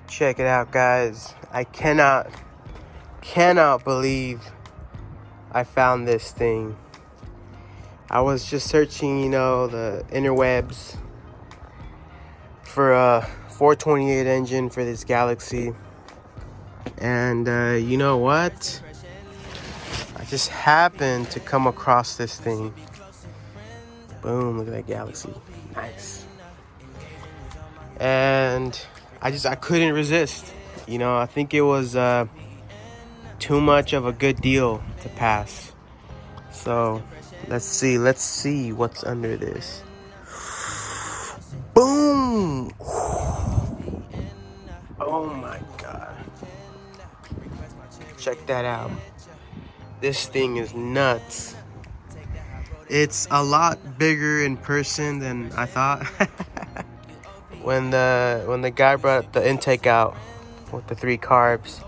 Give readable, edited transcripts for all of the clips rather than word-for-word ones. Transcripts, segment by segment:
Check it out, guys. I cannot believe I found this thing. I was just searching, the interwebs for a 428 engine for this Galaxy. And you know what? I just happened to come across this thing. Boom, look at that Galaxy. Nice. And I couldn't resist. I think it was too much of a good deal to pass. So let's see what's under this. Boom! Oh my god. Check that out. This thing is nuts. It's a lot bigger in person than I thought. When the guy brought the intake out with the 3 carbs,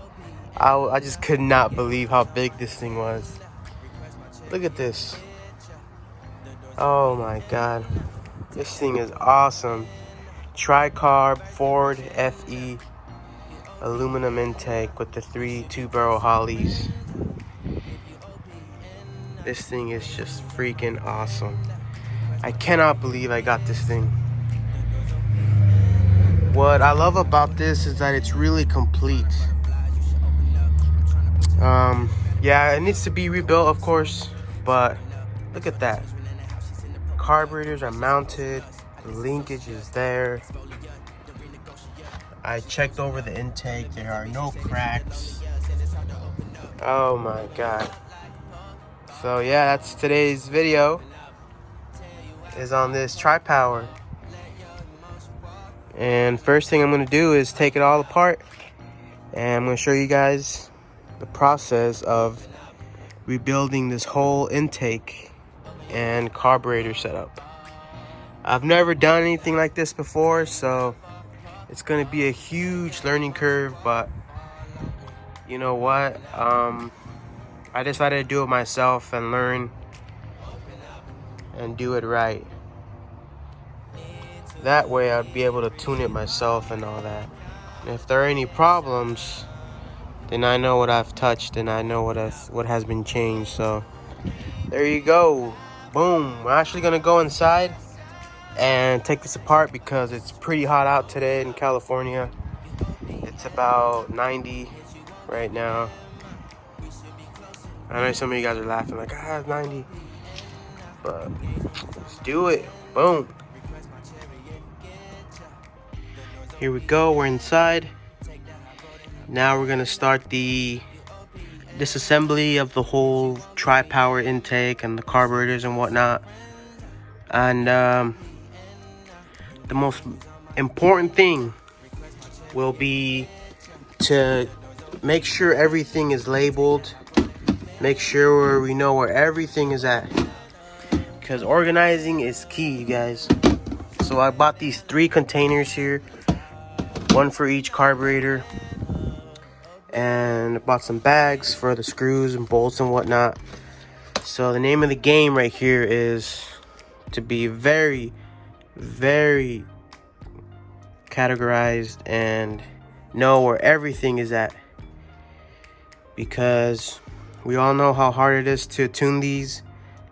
I just could not believe how big this thing was. Look at this. Oh my god. This thing is awesome. Tri-carb Ford FE aluminum intake with the 3 2-barrel Hollies. This thing is just freaking awesome. I cannot believe I got this thing. What I love about this is that it's really complete. Yeah, it needs to be rebuilt, of course, but look at that. Carburetors are mounted, the linkage is there. I checked over the intake, there are no cracks. Oh my god. So yeah, that's today's video, is on this Tri-Power. And first thing I'm going to do is take it all apart, and I'm going to show you guys the process of rebuilding this whole intake and carburetor setup. I've never done anything like this before, so it's going to be a huge learning curve, but you know what? I decided to do it myself and learn and do it right. That way I'd be able to tune it myself and all that. And if there are any problems, then I know what I've touched and I know what has been changed. So there you go. Boom. We're actually gonna go inside and take this apart because it's pretty hot out today in California. It's about 90 right now. I know some of you guys are laughing like, it's 90. But let's do it. Boom. Here we go, we're inside. Now we're gonna start the disassembly of the whole Tri-Power intake and the carburetors and whatnot. And the most important thing will be to make sure everything is labeled. Make sure we know where everything is at, because organizing is key, you guys. So I bought these 3 containers here, 1 for each carburetor, and I bought some bags for the screws and bolts and whatnot. So the name of the game right here is to be very, very categorized and know where everything is at, because we all know how hard it is to tune these,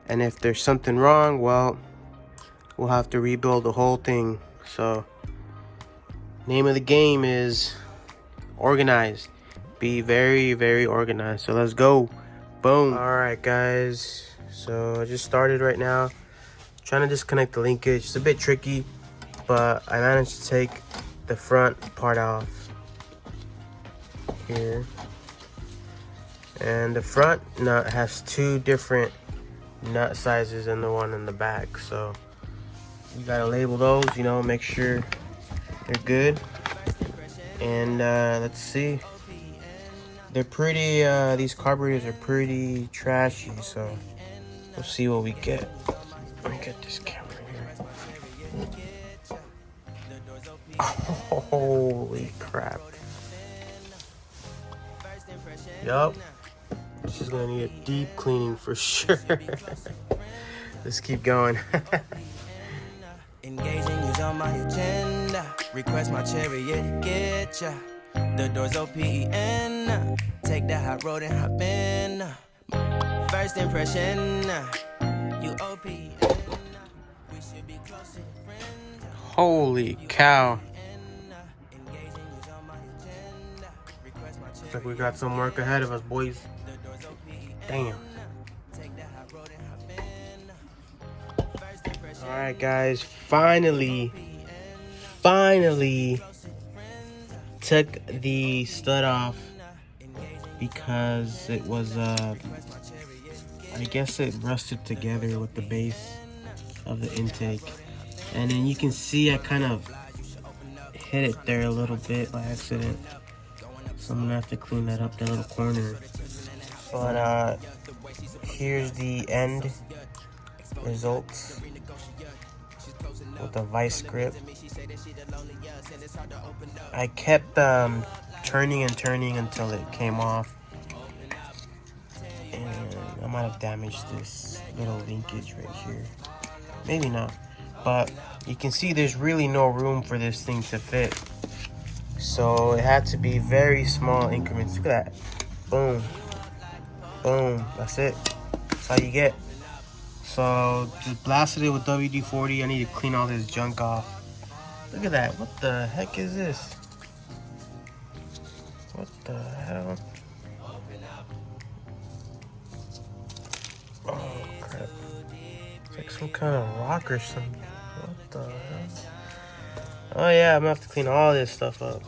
and if there's something wrong, well, we'll have to rebuild the whole thing. So name of the game is organized. Be very, very organized. So let's go. Boom. All right, guys, so I just started right now trying to disconnect the linkage. It's a bit tricky, but I managed to take the front part off here. And the front nut has 2 different nut sizes than the one in the back, so you gotta label those, make sure they're good. And let's see, they're pretty these carburetors are pretty trashy, so we'll see what we get. Let me get this camera here. Holy crap. Yup. This is gonna need a deep cleaning for sure. Let's keep going. Engaging is on my agenda. Request my chariot, get ya. The doors open. Take the high road and hop in. First impression, you open. We should be close to friends. Holy cow. Looks like we got some work ahead of us, boys. Damn. Alright guys, finally took the stud off because it was I guess it rusted together with the base of the intake, and then you can see I kind of hit it there a little bit by accident, so I'm gonna have to clean that up, that little corner. But here's the end results with the vice grip. I kept turning and turning until it came off, and I might have damaged this little linkage right here, maybe not, but you can see there's really no room for this thing to fit, so it had to be very small increments. Look at that. Boom, boom, that's it. That's how you get. So just blasted it with WD-40. I need to clean all this junk off. Look at that. What the heck is this? What the hell? Oh crap. It's like some kind of rock or something. What the hell? Oh yeah, I'm gonna have to clean all this stuff up.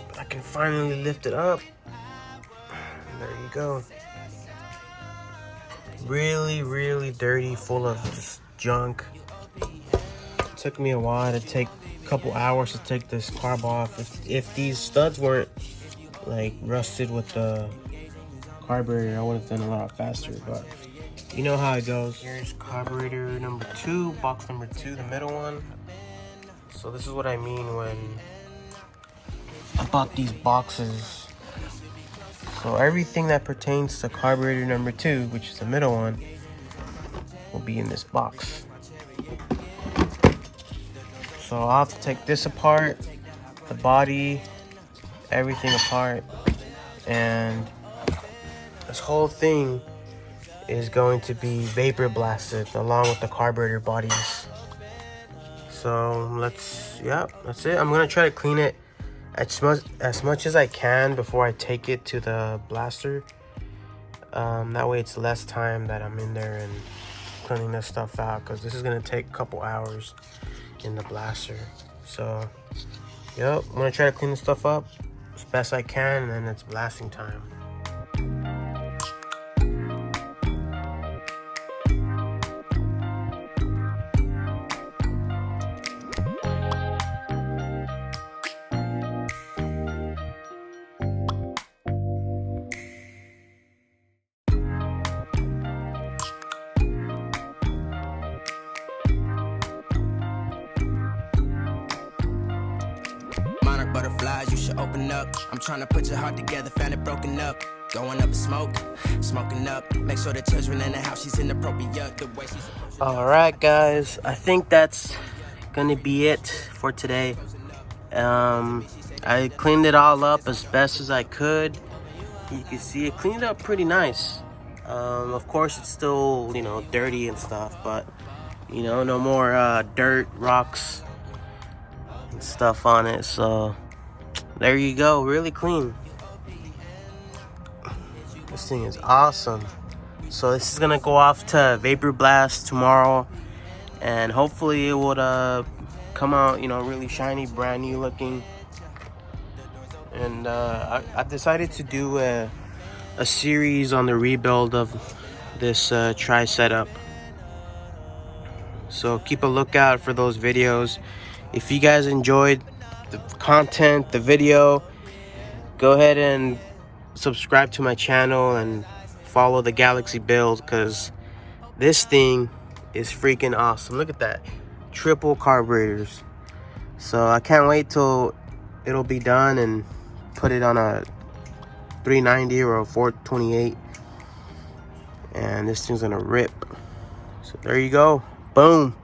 But I can finally lift it up. There you go. Really dirty, full of just junk. It took me a while to take a couple hours to take this carb off. If these studs weren't like rusted with the carburetor, I would have done a lot faster, but you know how it goes. Here's carburetor number 2, box number 2, the middle one. So this is what I mean when I bought these boxes. So everything that pertains to carburetor number 2, which is the middle one, will be in this box. So I'll have to take this apart, the body, everything apart, and this whole thing is going to be vapor blasted along with the carburetor bodies. So that's it. I'm gonna try to clean it as much as I can before I take it to the blaster. That way it's less time that I'm in there and cleaning this stuff out, because this is gonna take a couple hours in the blaster. So I'm gonna try to clean this stuff up as best I can, and then it's blasting time. Butterflies, you should open up. I'm trying to put your heart together, found it broken up. Going up in smoke, smoking up. Make sure the children in the house, she's inappropriate. The way she's Alright guys, I think that's gonna be it for today. I cleaned it all up as best as I could. You can see it cleaned up pretty nice. Of course it's still, dirty and stuff, but no more dirt, rocks and stuff on it. So there you go, really clean. This thing is awesome. So this is gonna go off to vapor blast tomorrow, and hopefully it would come out really shiny, brand new looking. And I decided to do a series on the rebuild of this tri setup, so keep a lookout for those videos. If you guys enjoyed the content, the video, go ahead and subscribe to my channel and follow the Galaxy build, because this thing is freaking awesome. Look at that, triple carburetors. So I can't wait till it'll be done and put it on a 390 or a 428, and this thing's gonna rip. So there you go, boom.